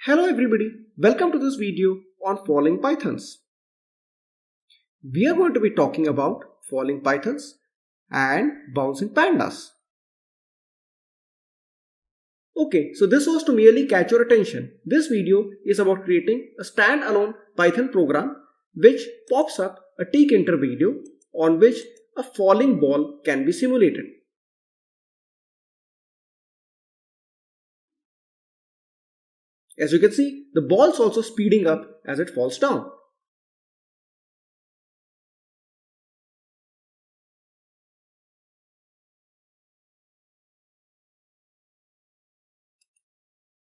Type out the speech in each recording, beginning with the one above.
Hello everybody, welcome to this video on falling pythons. We are going to be talking about falling pythons and bouncing pandas. Okay, so this was to merely catch your attention. This video is about creating a standalone Python program which pops up a tkinter video on which a falling ball can be simulated. As you can see, the ball is also speeding up as it falls down.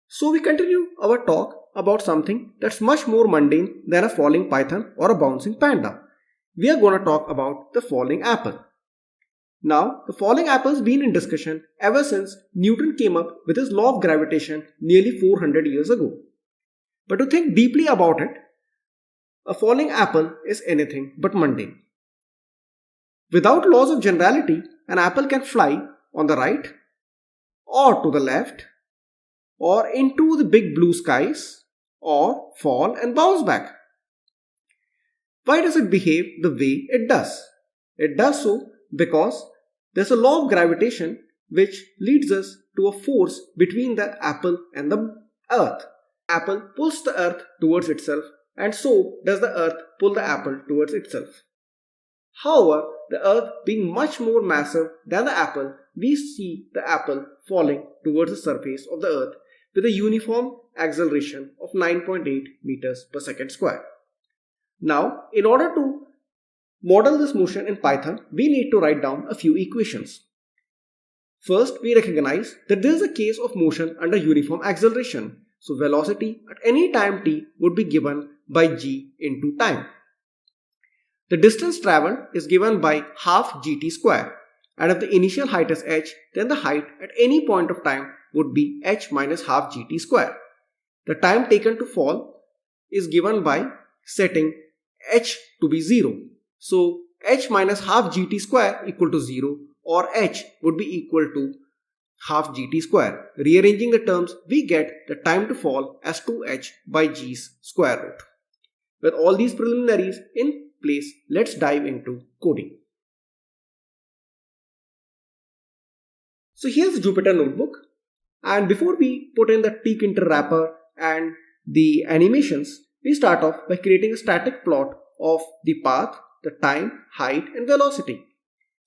So we continue our talk about something that's much more mundane than a falling python or a bouncing panda. We are going to talk about the falling apple. Now, the falling apple has been in discussion ever since Newton came up with his law of gravitation nearly 400 years ago. But to think deeply about it, a falling apple is anything but mundane. Without laws of generality, an apple can fly on the right or to the left or into the big blue skies or fall and bounce back. Why does it behave the way it does? It does so because there's a law of gravitation which leads us to a force between the apple and the earth. Apple pulls the earth towards itself and so does the earth pull the apple towards itself. However, the earth being much more massive than the apple, we see the apple falling towards the surface of the earth with a uniform acceleration of 9.8 meters per second square. Now, in order to model this motion in Python, we need to write down a few equations. First, we recognize that this is a case of motion under uniform acceleration. So, velocity at any time t would be given by g into time. The distance travelled is given by half gt square, and if the initial height is h, then the height at any point of time would be h minus half gt square. The time taken to fall is given by setting h to be 0. So h minus half gt square equal to 0 or h would be equal to half gt square. Rearranging the terms, we get the time to fall as 2h by g's square root. With all these preliminaries in place, let's dive into coding. So here's the Jupyter notebook, and before we put in the tkinter wrapper and the animations, we start off by creating a static plot of the path, the time, height and velocity.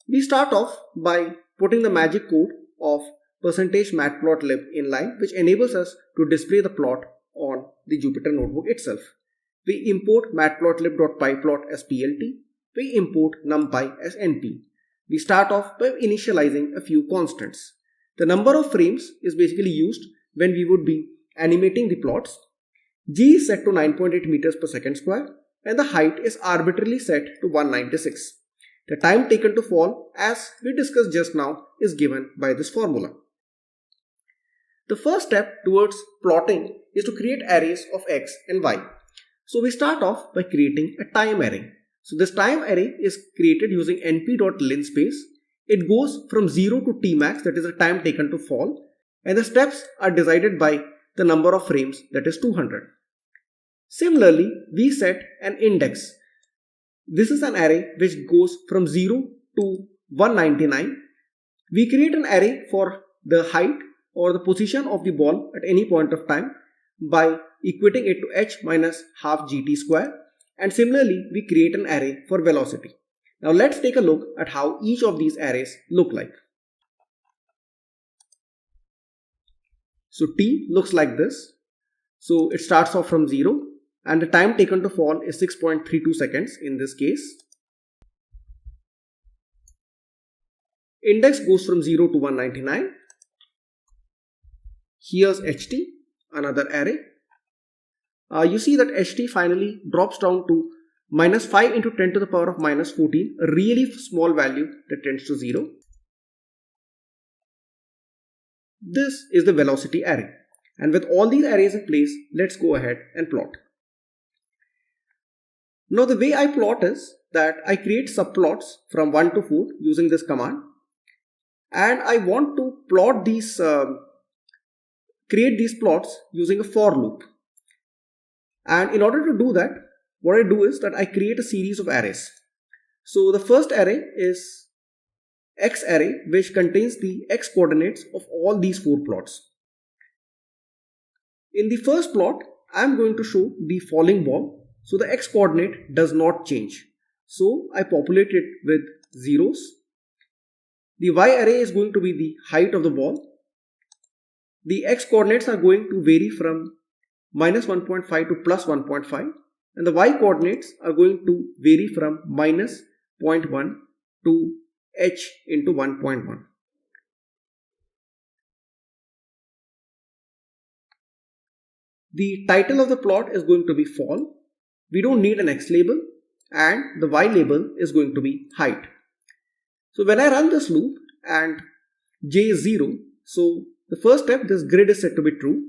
We start off by putting the magic code of %matplotlib inline, which enables us to display the plot on the Jupyter notebook itself. We import matplotlib.pyplot as plt. We import numpy as np. We start off by initializing a few constants. The number of frames is basically used when we would be animating the plots. G is set to 9.8 meters per second square and the height is arbitrarily set to 196. The time taken to fall, as we discussed just now, is given by this formula. The first step towards plotting is to create arrays of x and y. So we start off by creating a time array. So this time array is created using np.linspace. It goes from 0 to tmax, that is the time taken to fall, and the steps are decided by the number of frames, that is 200. Similarly, we set an index. This is an array which goes from 0 to 199. We create an array for the height or the position of the ball at any point of time by equating it to h minus half gt square, and similarly we create an array for velocity. Now let's take a look at how each of these arrays look like. So t looks like this. So it starts off from 0 and the time taken to fall is 6.32 seconds in this case. Index goes from 0 to 199. Here's ht, another array. You see that ht finally drops down to minus 5 into 10 to the power of minus 14, a really small value that tends to 0. This is the velocity array. And with all these arrays in place, let's go ahead and plot. Now the way I plot is that I create subplots from 1 to 4 using this command. And I want to plot these create these plots using a for loop. And in order to do that, what I do is that I create a series of arrays. So the first array is X array, which contains the X coordinates of all these 4 plots. In the first plot, I am going to show the falling ball, so the X coordinate does not change. So I populate it with zeros. The Y array is going to be the height of the ball. The X coordinates are going to vary from minus 1.5 to plus 1.5, and the Y coordinates are going to vary from minus 0.1 to h into 1.1. The title of the plot is going to be fall. We don't need an X label, and the Y label is going to be height. So when I run this loop and j is 0, so the first step, this grid is set to be true.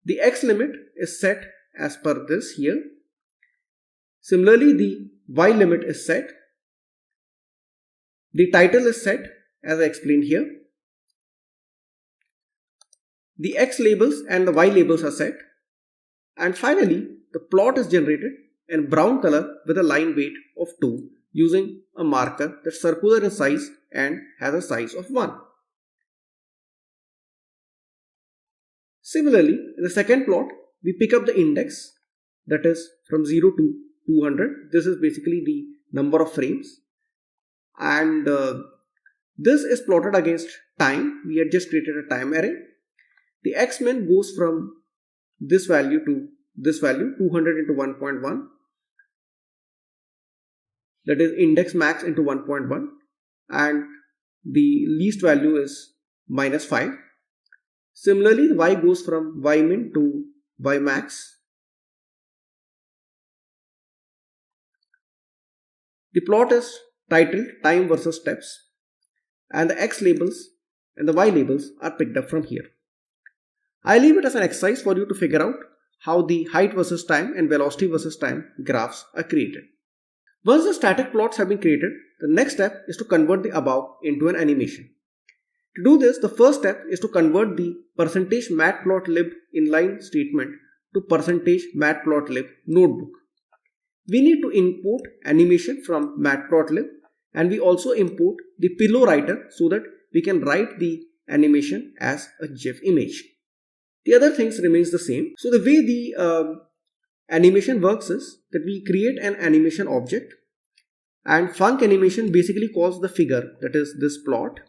The X limit is set as per this here. Similarly, the Y limit is set. The title is set as I explained here. The X labels and the Y labels are set. And finally, the plot is generated in brown color with a line weight of 2 using a marker that's circular in size and has a size of 1. Similarly, in the second plot, we pick up the index, that is from 0 to 200. This is basically the number of frames. And this is plotted against time. We had just created a time array. The X-min goes from this value to this value, 200 into 1.1. That is index max into 1.1. And the least value is minus 5. Similarly, the Y goes from Y min to Y max. The plot is titled time versus steps, and the X labels and the Y labels are picked up from here. I leave it as an exercise for you to figure out how the height versus time and velocity versus time graphs are created. Once the static plots have been created, the next step is to convert the above into an animation. To do this, the first step is to convert the %matplotlib inline statement to %matplotlib notebook. We need to import animation from matplotlib, and we also import the pillow writer so that we can write the animation as a GIF image. The other things remains the same. So the way the animation works is that we create an animation object, and FuncAnimation basically calls the figure, that is this plot,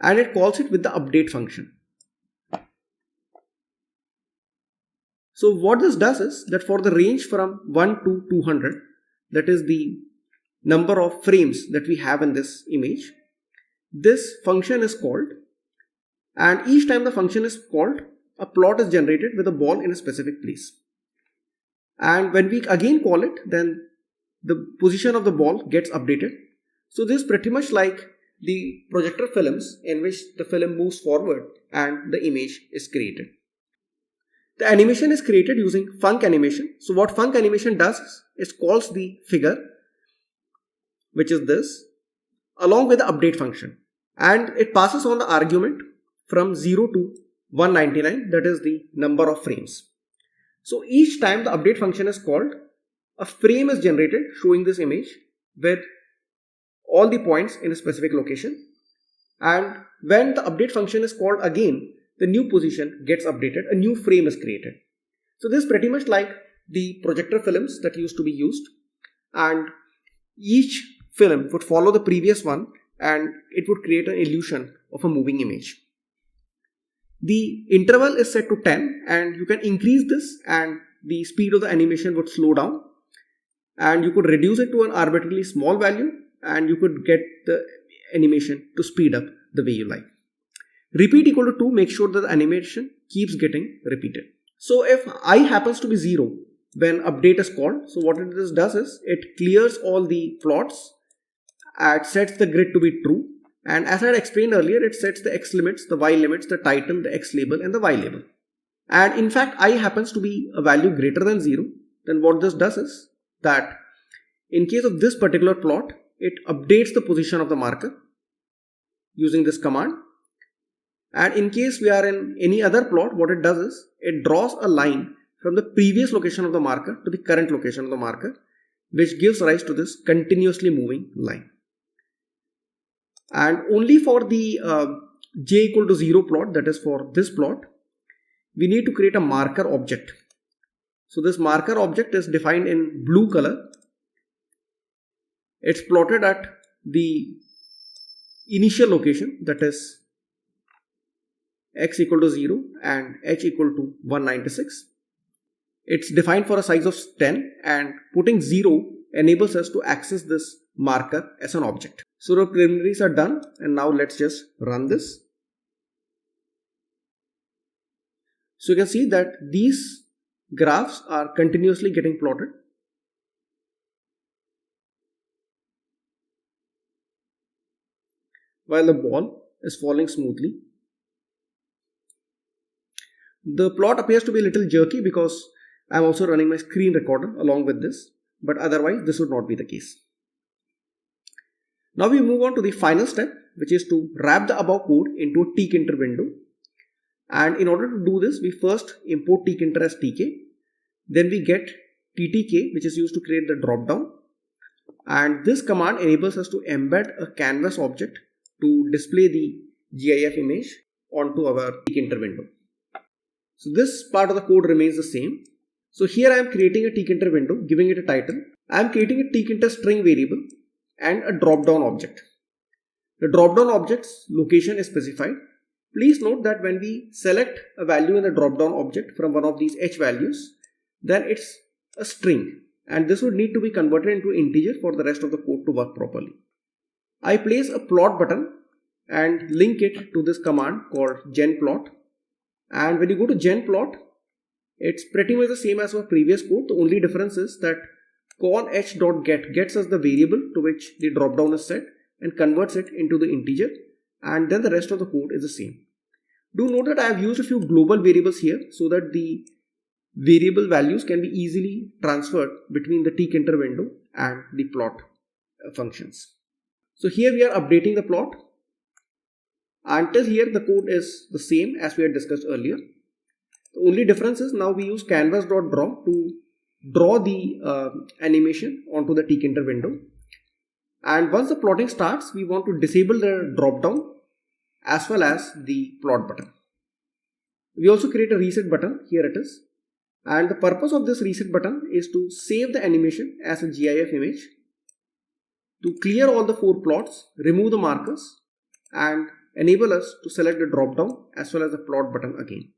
and it calls it with the update function. So what this does is that for the range from 1 to 200, that is the number of frames that we have in this image, this function is called, and each time the function is called, a plot is generated with a ball in a specific place. And when we again call it, then the position of the ball gets updated. So this is pretty much like the projector films in which the film moves forward and the image is created. The animation is created using FuncAnimation. So what FuncAnimation does is it calls the figure, which is this, along with the update function, and it passes on the argument from 0 to 199, that is the number of frames. So each time the update function is called, a frame is generated showing this image with all the points in a specific location, and when the update function is called again, the new position gets updated, a new frame is created. So this is pretty much like the projector films that used to be used, and each film would follow the previous one and it would create an illusion of a moving image. The interval is set to 10, and you can increase this and the speed of the animation would slow down, and you could reduce it to an arbitrarily small value and you could get the animation to speed up the way you like. Repeat equal to 2 makes sure that the animation keeps getting repeated. So if I happens to be 0 when update is called, so what it does is it clears all the plots, it sets the grid to be true, and as I had explained earlier, it sets the X limits, the Y limits, the title, the X label and the Y label. And in fact, I happens to be a value greater than 0, then what this does is that in case of this particular plot, it updates the position of the marker using this command. And in case we are in any other plot, what it does is it draws a line from the previous location of the marker to the current location of the marker, which gives rise to this continuously moving line. And only for the j equal to 0 plot, that is for this plot, we need to create a marker object. So this marker object is defined in blue color. It's plotted at the initial location, that is x equal to 0 and h equal to 196. It's defined for a size of 10, and putting 0 enables us to access this marker as an object. So the preliminaries are done, and now let's just run this. So you can see that these graphs are continuously getting plotted. While the ball is falling smoothly. The plot appears to be a little jerky because I am also running my screen recorder along with this, but otherwise this would not be the case. Now we move on to the final step, which is to wrap the above code into a tkinter window. And in order to do this, we first import tkinter as tk, then we get ttk, which is used to create the drop down, and this command enables us to embed a canvas object to display the GIF image onto our tkinter window. So this part of the code remains the same. So here I am creating a tkinter window, giving it a title. I am creating a tkinter string variable and a drop down object. The drop down object's location is specified. Please note that when we select a value in the drop down object from one of these h values, then it's a string, and this would need to be converted into integer for the rest of the code to work properly. I place a plot button and link it to this command called genplot. And when you go to genplot, it's pretty much the same as our previous code. The only difference is that conh.get gets us the variable to which the drop down is set and converts it into the integer, and then the rest of the code is the same. Do note that I have used a few global variables here so that the variable values can be easily transferred between the tkinter window and the plot functions. So here we are updating the plot. Until here the code is the same as we had discussed earlier. The only difference is now we use canvas.draw to draw the animation onto the tkinter window. And once the plotting starts, we want to disable the drop down as well as the plot button. We also create a reset button. Here it is. And the purpose of this reset button is to save the animation as a GIF image, to clear all the 4 plots, remove the markers, and enable us to select the drop down as well as the plot button again,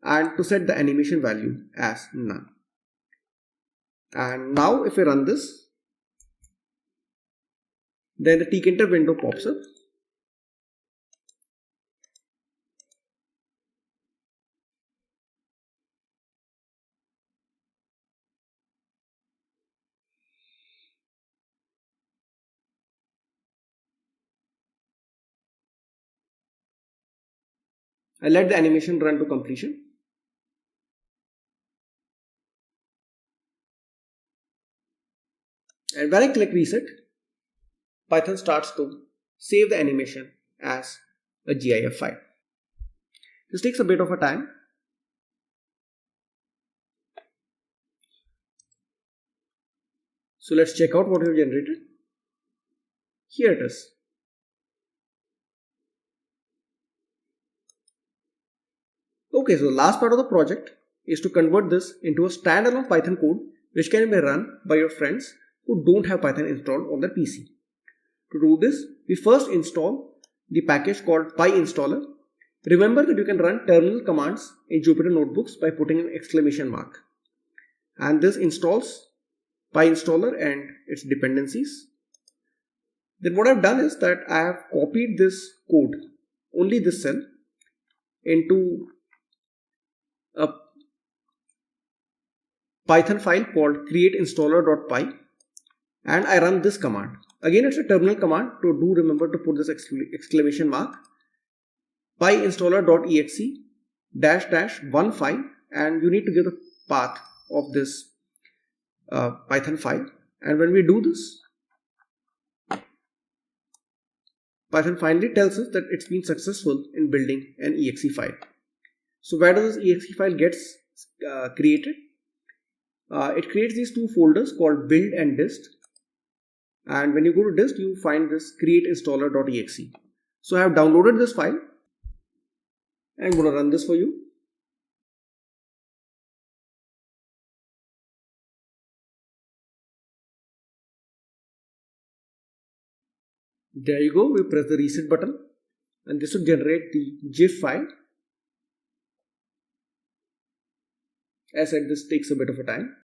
and to set the animation value as none. And now if we run this, then the tkinter window pops up. I let the animation run to completion. And when I click reset, Python starts to save the animation as a GIF file. This takes a bit of a time. So let's check out what we have generated. Here it is. Okay, so the last part of the project is to convert this into a standalone Python code which can be run by your friends who don't have Python installed on their PC. To do this, we first install the package called pyinstaller. Remember that you can run terminal commands in Jupyter Notebooks by putting an exclamation mark. And this installs pyinstaller and its dependencies. Then what I've done is that I have copied this code, only this cell, into a Python file called createinstaller.py, and I run this command. Again, it's a terminal command, so do remember to put this exclamation mark, pyinstaller.exe --one file, and you need to give the path of this Python file. And when we do this, Python finally tells us that it's been successful in building an exe file. So where does this exe file gets created. It creates these two folders called build and dist. And when you go to dist, you find this createinstaller.exe. So I have downloaded this file. I'm going to run this for you. There you go. We press the reset button and this will generate the GIF file. As I said, this takes a bit of a time.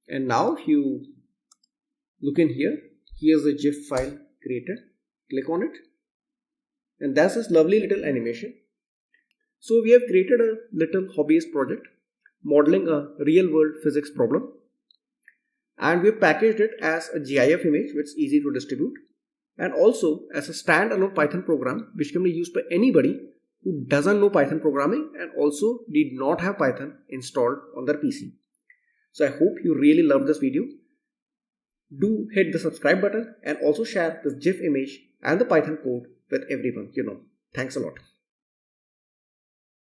And now if you look in here, here's the GIF file created. Click on it. And that's this lovely little animation. So we have created a little hobbyist project modeling a real world physics problem. And we have packaged it as a GIF image which is easy to distribute. And also as a standalone Python program which can be used by anybody who doesn't know Python programming and also did not have Python installed on their PC. So I hope you really loved this video. Do hit the subscribe button and also share this GIF image and the Python code with everyone you know. Thanks a lot.